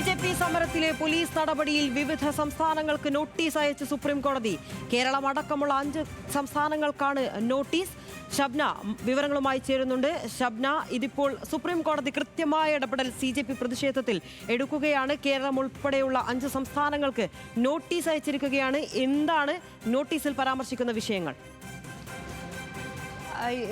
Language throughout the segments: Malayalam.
ബി സമരത്തിലെ പോലീസ് നടപടിയിൽ വിവിധ സംസ്ഥാനങ്ങൾക്ക് നോട്ടീസ് അയച്ച് സുപ്രീം കോടതി. കേരളം അടക്കമുള്ള 5 സംസ്ഥാനങ്ങൾക്കാണ് നോട്ടീസ്. ഷബ്ന വിവരങ്ങളുമായി ചേരുന്നുണ്ട്. ഷബ്ന, ഇതിപ്പോൾ സുപ്രീം കോടതി കൃത്യമായ ഇടപെടൽ CJP പ്രതിഷേധത്തിൽ എടുക്കുകയാണ്. കേരളം ഉൾപ്പെടെയുള്ള 5 സംസ്ഥാനങ്ങൾക്ക് നോട്ടീസ് അയച്ചിരിക്കുകയാണ്. എന്താണ് നോട്ടീസിൽ പരാമർശിക്കുന്ന വിഷയങ്ങൾ?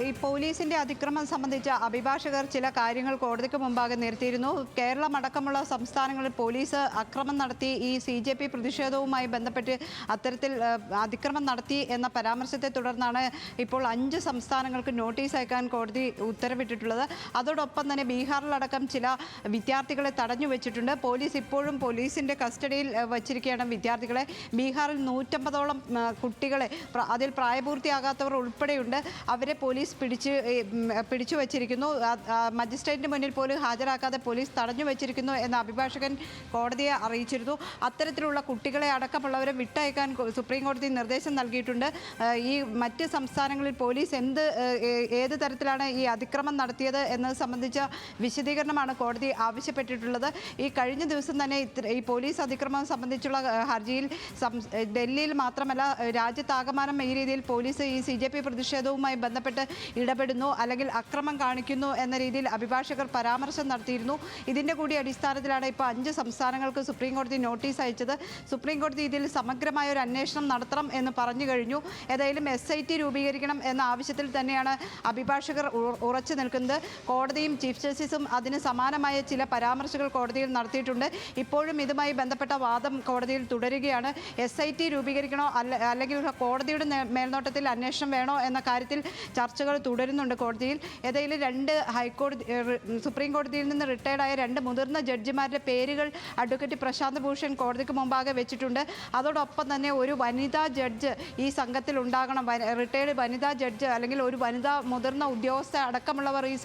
ഈ പോലീസിന്റെ അതിക്രമം സംബന്ധിച്ച അഭിഭാഷകർ ചില കാര്യങ്ങൾ കോടതിക്ക് മുമ്പാകെ നിർത്തിയിരുന്നു. കേരളം അടക്കമുള്ള സംസ്ഥാനങ്ങളിൽ പോലീസ് അക്രമം നടത്തി ഈ CJP പ്രതിഷേധവുമായി ബന്ധപ്പെട്ട് അത്തരത്തിൽ അതിക്രമം നടത്തി എന്ന പരാമർശത്തെ തുടർന്നാണ് ഇപ്പോൾ 5 സംസ്ഥാനങ്ങൾക്ക് നോട്ടീസ് അയക്കാൻ കോടതി ഉത്തരവിട്ടിട്ടുള്ളത്. അതോടൊപ്പം തന്നെ ബീഹാറിലടക്കം ചില വിദ്യാർത്ഥികളെ തടഞ്ഞു വെച്ചിട്ടുണ്ട്. പോലീസ് ഇപ്പോഴും പോലീസിന്റെ കസ്റ്റഡിയിൽ വച്ചിരിക്കുകയാണ് വിദ്യാർത്ഥികളെ. ബീഹാറിൽ 150ഓളം കുട്ടികളെ, അതിൽ പ്രായപൂർത്തിയാകാത്തവർ ഉൾപ്പെടെയുണ്ട്, അവരെ പോലീസ് പിടിച്ചു വച്ചിരിക്കുന്നു. മജിസ്ട്രേറ്റിന് മുന്നിൽ പോലും ഹാജരാക്കാതെ പോലീസ് തടഞ്ഞു വെച്ചിരിക്കുന്നു എന്ന അഭിഭാഷകൻ കോടതിയെ അറിയിച്ചിരുന്നു. അത്തരത്തിലുള്ള കുട്ടികളെ അടക്കമുള്ളവരെ വിട്ടയക്കാൻ സുപ്രീം കോടതി നിർദ്ദേശം നൽകിയിട്ടുണ്ട്. ഈ മറ്റ് സംസ്ഥാനങ്ങളിൽ പോലീസ് ഏത് തരത്തിലാണ് ഈ അതിക്രമം നടത്തിയത് എന്നത് സംബന്ധിച്ച വിശദീകരണമാണ് കോടതി ആവശ്യപ്പെട്ടിട്ടുള്ളത്. ഈ കഴിഞ്ഞ ദിവസം തന്നെ ഈ പോലീസ് അതിക്രമം സംബന്ധിച്ചുള്ള ഹർജിയിൽ ഡൽഹിയിൽ മാത്രമല്ല രാജ്യത്താകമാനം ഈ രീതിയിൽ പോലീസ് ഈ CJP പ്രതിഷേധവുമായി ബന്ധപ്പെട്ട് ഇടപെടുന്നു അല്ലെങ്കിൽ അക്രമം കാണിക്കുന്നു എന്ന രീതിയിൽ അഭിഭാഷകർ പരാമർശം നടത്തിയിരുന്നു. ഇതിൻ്റെ കൂടി അടിസ്ഥാനത്തിലാണ് ഇപ്പോൾ 5 സംസ്ഥാനങ്ങൾക്ക് സുപ്രീം കോടതി നോട്ടീസ് അയച്ചത്. സുപ്രീം കോടതി ഇതിൽ സമഗ്രമായ ഒരു അന്വേഷണം നടത്തണം എന്ന് പറഞ്ഞു കഴിഞ്ഞു. ഏതായാലും SIT രൂപീകരിക്കണം എന്ന ആവശ്യത്തിൽ തന്നെയാണ് അഭിഭാഷകർ ഉറച്ചു നിൽക്കുന്നത്. കോടതിയും ചീഫ് ജസ്റ്റിസും അതിന് സമാനമായ ചില പരാമർശങ്ങൾ കോടതിയിൽ നടത്തിയിട്ടുണ്ട്. ഇപ്പോഴും ഇതുമായി ബന്ധപ്പെട്ട വാദം കോടതിയിൽ തുടരുകയാണ്. SIT രൂപീകരിക്കണോ അല്ലെങ്കിൽ കോടതിയുടെ മേൽനോട്ടത്തിൽ അന്വേഷണം വേണോ എന്ന കാര്യത്തിൽ ചർച്ചകൾ തുടരുന്നുണ്ട് കോടതിയിൽ. ഏതായാലും 2 സുപ്രീം കോടതിയിൽ നിന്ന് റിട്ടയർഡായ 2 മുതിർന്ന ജഡ്ജിമാരുടെ പേരുകൾ അഡ്വക്കേറ്റ് പ്രശാന്ത് ഭൂഷൺ കോടതിക്ക് മുമ്പാകെ വെച്ചിട്ടുണ്ട്. അതോടൊപ്പം തന്നെ ഒരു വനിതാ ജഡ്ജ് ഈ സംഘത്തിൽ ഉണ്ടാകണം, റിട്ടയർഡ് വനിതാ ജഡ്ജ് അല്ലെങ്കിൽ ഒരു വനിതാ മുതിർന്ന ഉദ്യോഗസ്ഥ അടക്കമുള്ളവർ ഈ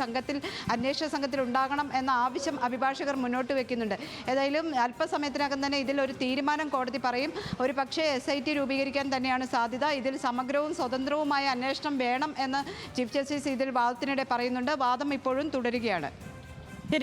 അന്വേഷണ സംഘത്തിൽ ഉണ്ടാകണം എന്ന ആവശ്യം അഭിഭാഷകർ മുന്നോട്ട് വെക്കുന്നുണ്ട്. ഏതായാലും അല്പസമയത്തിനകം തന്നെ ഇതിൽ ഒരു തീരുമാനം കോടതി പറയും. ഒരു പക്ഷേ SIT രൂപീകരിക്കാൻ തന്നെയാണ് സാധ്യത. ഇതിൽ സമഗ്രവും സ്വതന്ത്രവുമായ അന്വേഷണം വേണം എന്ന് ചീഫ് ജസ്റ്റിസ് ഇതിൽ വാദത്തിനിടെ പറയുന്നുണ്ട്. വാദം ഇപ്പോഴും തുടരുകയാണ്.